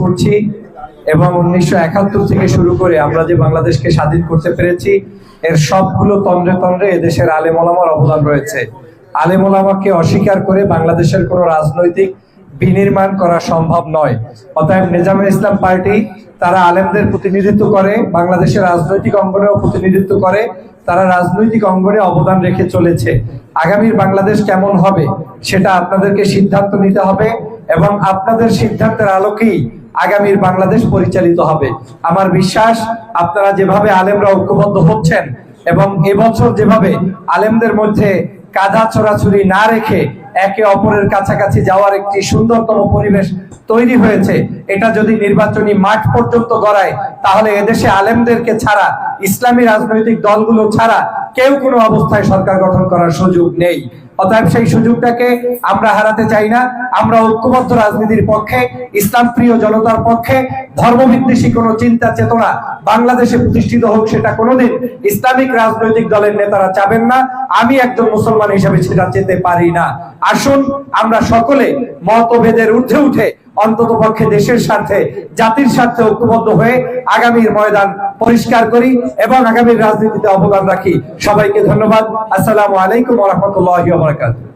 করছি এবং 1971 থেকে শুরু করে আমরা যে বাংলাদেশকে স্বাধীন করতে পেরেছি এর সবগুলো তন্দ্রে তন্দ্রে এদেশের আলেম ওলামার অবদান রয়েছে। আলেম ওলামাকে অস্বীকার করে বাংলাদেশের কোনো রাজনৈতিক বিনির্মাণ করা সম্ভব নয়। অতএব নিজামে ইসলাম পার্টি তারা আলেমদের প্রতিনিধিত্ব করে, বাংলাদেশের রাজনৈতিক অঙ্গনেও প্রতিনিধিত্ব করে, তারা রাজনৈতিক অঙ্গনে অবদান রেখে চলেছে। আগামীর বাংলাদেশ কেমন হবে সেটা আপনাদেরকে সিদ্ধান্ত নিতে হবে এবং আপনাদের সিদ্ধান্তের আলোকেই আগামীর বাংলাদেশ পরিচালিত হবে। আমার বিশ্বাস আপনারা যেভাবে আলেমরা ঐক্যবদ্ধ হচ্ছেন এবং এবছর যেভাবে আলেমদের মধ্যে কাঁধা ছোড়াছুরি না রেখে একে অপরের কাছাকাছি যাওয়ার একটি সুন্দরতম পরিবেশ তৈরি হয়েছে, এটা যদি নির্বাচনী মাঠ পর্যন্ত গড়ায় তাহলে এদেশে আলেমদেরকে ছাড়া, ইসলামী রাজনৈতিক দলগুলো ছাড়া কেউ কোনো অবস্থায় সরকার গঠন করার সুযোগ নেই। অতএব সেই সুযোগটাকে আমরা হারাতে চাই না। আমরা ঐক্যবদ্ধ রাজনীতির পক্ষে, ইসলাম প্রিয় জনতার পক্ষে। ধর্মভিত্তিক কোনো চিন্তা চেতনা বাংলাদেশে প্রতিষ্ঠিত হোক সেটা কোনোদিন ইসলামিক রাজনৈতিক দলের নেতারা চাবেন না। আমি একজন মুসলমান হিসেবে সেটা চেতে পারি না। আসুন আমরা সকলে মতভেদের ঊর্ধ্বে উঠে অন্ততপক্ষে দেশের স্বার্থে, জাতির স্বার্থে ঐক্যবদ্ধ হয়ে আগামীর ময়দান পরিষ্কার করি এবং আগামীর রাজনীতিতে অবদান রাখি। সবাইকে ধন্যবাদ। আসসালামু আলাইকুম ওয়া রাহমাতুল্লাহি ওয়া বারাকাতুহু।